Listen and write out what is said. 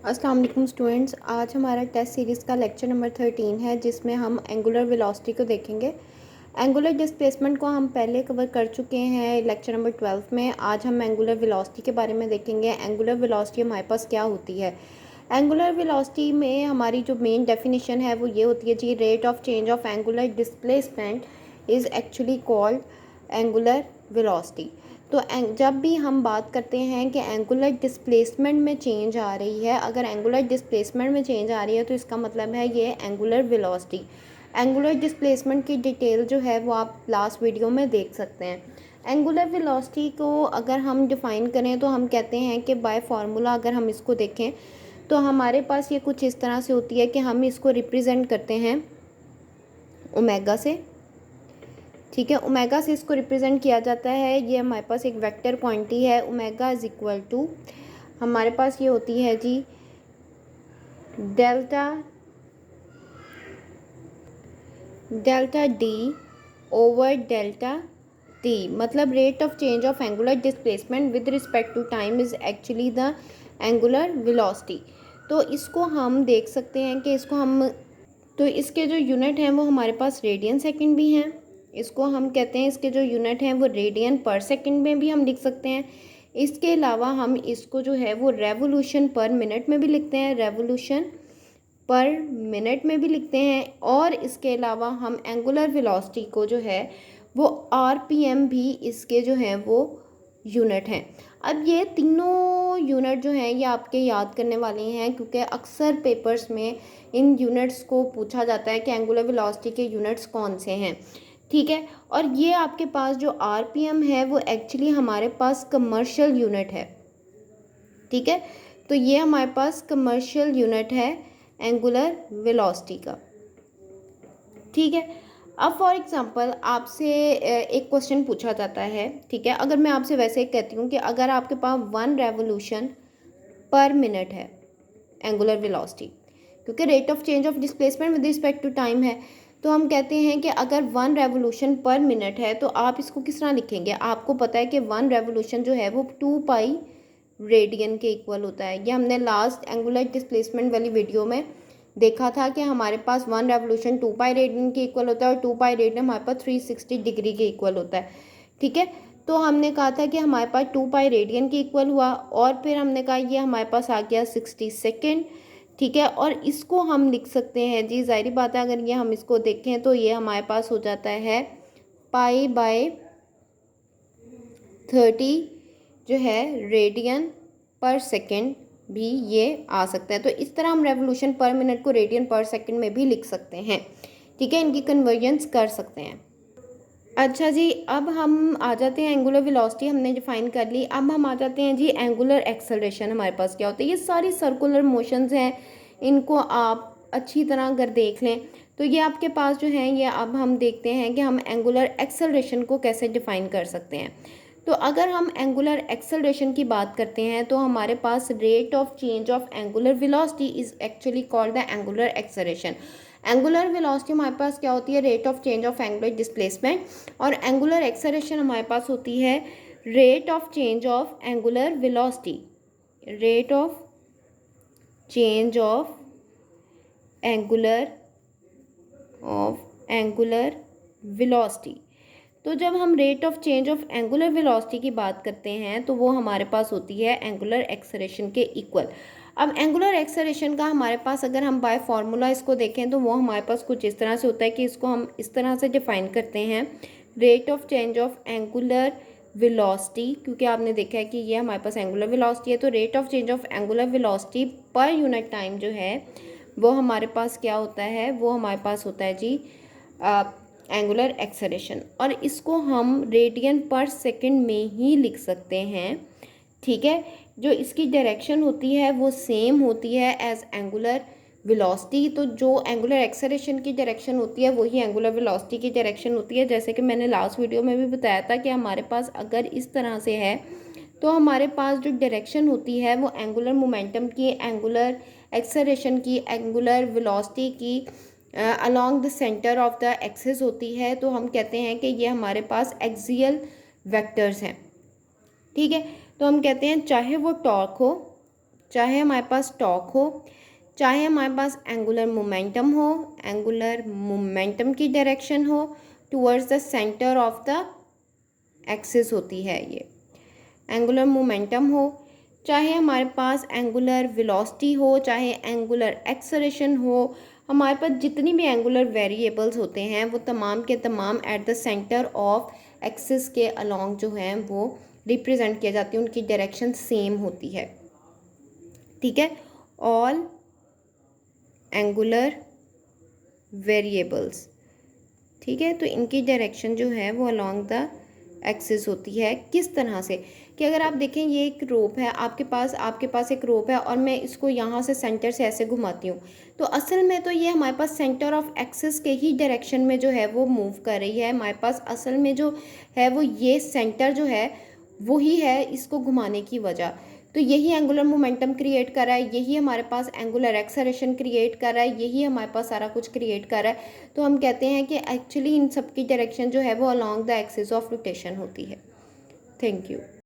अस्सलाम वालेकुम स्टूडेंट्स। आज हमारा टेस्ट सीरीज़ का लेक्चर नंबर 13 है, जिसमें हम एंगुलर वेलोसिटी को देखेंगे। एंगुलर डिस्प्लेसमेंट को हम पहले कवर कर चुके हैं लेक्चर नंबर 12 में। आज हम एंगुलर वेलोसिटी के बारे में देखेंगे। एंगुलर वेलोसिटी हमारे पास क्या होती है। एंगुलर वेलोसिटी में हमारी जो मेन डेफिनेशन है वो ये होती है जी, rate of change of angular displacement is actually called angular velocity. तो जब भी हम बात करते हैं कि एंगुलर डिस्प्लेसमेंट में चेंज आ रही है, अगर एंगुलर डिस्प्लेसमेंट में चेंज आ रही है तो इसका मतलब है ये एंगुलर वेलोसिटी। एंगुलर डिस्प्लेसमेंट की डिटेल जो है वो आप लास्ट वीडियो में देख सकते हैं। एंगुलर वेलोसिटी को अगर हम डिफ़ाइन करें तो हम कहते हैं कि बाय फार्मूला अगर हम इसको देखें तो हमारे पास ये कुछ इस तरह से होती है कि हम इसको रिप्रेजेंट करते हैं ओमेगा से। ठीक है, ओमेगा से इसको रिप्रेजेंट किया जाता है। ये हमारे पास एक वेक्टर क्वांटिटी है। ओमेगा इज इक्वल टू हमारे पास ये होती है जी delta D over delta T. मतलब rate of change of angular displacement with respect to time is actually the angular velocity. तो इसको हम देख सकते हैं कि तो इसके जो यूनिट हैं वो हमारे पास रेडियन सेकंड भी हैं। इसको हम कहते हैं, इसके जो यूनिट हैं वो रेडियन पर सेकंड में भी हम लिख सकते हैं। इसके अलावा हम इसको जो है वो रेवोल्यूशन पर मिनट में भी लिखते हैं, रेवोल्यूशन पर मिनट में भी लिखते हैं। और इसके अलावा हम एंगुलर वेलोसिटी को जो है वो आरपीएम भी इसके जो हैं वो यूनिट हैं। अब ये तीनों यूनिट जो हैं ये आपके याद करने वाले हैं, क्योंकि अक्सर पेपर्स में इन यूनिट्स को पूछा जाता है कि एंगुलर वेलोसिटी के यूनिट्स कौन से हैं। ठीक है, और ये आपके पास जो आरपीएम है वो एक्चुअली हमारे पास कमर्शियल यूनिट है। ठीक है, तो ये हमारे पास कमर्शियल यूनिट है एंगुलर वेलोसिटी का। ठीक है, अब फॉर एग्जांपल आपसे एक क्वेश्चन पूछा जाता है। ठीक है, अगर मैं आपसे वैसे कहती हूँ कि अगर आपके पास 1 रेवोल्यूशन पर मिनट है एंगुलर वेलोसिटी, क्योंकि rate of change of displacement with respect to time है, तो हम कहते हैं कि अगर 1 रेवोल्यूशन पर मिनट है तो आप इसको किस तरह लिखेंगे। आपको पता है कि 1 रेवोल्यूशन जो है वो 2 पाई रेडियन के इक्वल होता है। ये हमने लास्ट एंगुलर डिस्प्लेसमेंट वाली वीडियो में देखा था कि हमारे पास 1 रेवोल्यूशन 2 पाई रेडियन के इक्वल होता है और 2 पाई रेडियन हमारे पास 360 डिग्री के इक्वल होता है। ठीक है, तो हमने कहा था कि हमारे पास 2 पाई रेडियन के इक्वल हुआ और फिर हमने कहा ये हमारे पास आ गया 60 सेकेंड। ठीक है, और इसको हम लिख सकते हैं जी, ज़ाहिर बात है अगर ये हम इसको देखें तो ये हमारे पास हो जाता है पाई बाय 30 जो है रेडियन पर सेकेंड भी ये आ सकता है। तो इस तरह हम रेवोल्यूशन पर मिनट को रेडियन पर सेकेंड में भी लिख सकते हैं। ठीक है, इनकी कन्वर्जेंस कर सकते हैं। अच्छा जी, अब हम आ जाते हैं एंगुलर वेलोसिटी हमने डिफाइन कर ली। अब हम आ जाते हैं जी एंगुलर एक्सेलरेशन हमारे पास क्या होता है। ये सारी सर्कुलर मोशंस हैं, इनको आप अच्छी तरह अगर देख लें तो ये आपके पास जो हैं ये अब हम देखते हैं कि हम एंगुलर एक्सेलरेशन को कैसे डिफाइन कर सकते हैं। तो अगर हम एंगुलर एक्सेलरेशन की बात करते हैं तो हमारे पास rate of change of angular velocity is actually called the angular acceleration. Angular velocity हमारे पास क्या होती है, rate of change of angular displacement, और एंगुलर एक्सेलरेशन हमारे पास होती है rate of change of angular velocity, rate of change of angular velocity. तो जब हम rate of change of angular velocity की बात करते हैं तो वो हमारे पास होती है एंगुलर एक्सेलरेशन के इक्वल। अब एंगुलर एक्सेलरेशन का हमारे पास अगर हम बाय फार्मूला इसको देखें तो वो हमारे पास कुछ इस तरह से होता है कि इसको हम इस तरह से डिफाइन करते हैं, rate of change of angular velocity, क्योंकि आपने देखा है कि ये हमारे पास एंगुलर वेलोसिटी है, तो rate of change of angular velocity per unit time जो है वो हमारे पास क्या होता है, वो हमारे पास होता है जी एंगुलर एक्सेलरेशन, और इसको हम रेडियन पर सेकंड में ही लिख सकते हैं। ठीक है, जो इसकी डायरेक्शन होती है वो सेम होती है एज एंगुलर वेलोसिटी। तो जो एंगुलर एक्सेलरेशन की डायरेक्शन होती है वही एंगुलर वेलोसिटी की डायरेक्शन होती है। जैसे कि मैंने लास्ट वीडियो में भी बताया था कि हमारे पास अगर इस तरह से है तो हमारे पास जो डायरेक्शन होती है वो एंगुलर मोमेंटम की, एंगुलर एक्सेलरेशन की, एंगुलर वेलोसिटी की along the centre of the axis होती है। तो हम कहते हैं कि ये हमारे पास एक्सियल वेक्टर्स हैं। ठीक है, तो हम कहते हैं चाहे वो टॉर्क हो, चाहे हमारे पास टॉक हो, चाहे हमारे पास एंगुलर मोमेंटम हो, एंगुलर मोमेंटम की डायरेक्शन हो towards the centre of the axis होती है ये एंगुलर मोमेंटम हो, चाहे हमारे पास एंगुलर वेलोसिटी हो, चाहे एंगुलर एक्सेलरेशन हो, हमारे पास जितनी भी एंगुलर वेरिएबल्स होते हैं वो तमाम के तमाम at the centre of axis के अलोंग जो हैं वो रिप्रेजेंट किए जाती हैं, उनकी डायरेक्शन सेम होती है। ठीक है, ऑल एंगुलर वेरिएबल्स, ठीक है, तो इनकी डायरेक्शन जो है वो अलोंग द एक्सिस होती है। किस तरह से कि अगर आप देखें ये एक रोप है, आपके पास एक रोप है और मैं इसको यहाँ से सेंटर से ऐसे घुमाती हूँ, तो असल में तो ये हमारे पास सेंटर ऑफ एक्सिस के ही डायरेक्शन में जो है वो मूव कर रही है। हमारे पास असल में जो है वो ये सेंटर जो है वही है इसको घुमाने की वजह। तो यही एंगुलर मोमेंटम क्रिएट कर रहा है, यही हमारे पास एंगुलर एक्सेलरेशन क्रिएट कर रहा है, यही हमारे पास सारा कुछ क्रिएट कर रहा है। तो हम कहते हैं कि एक्चुअली इन सब की डायरेक्शन जो है वो along the axis of rotation होती है। Thank you.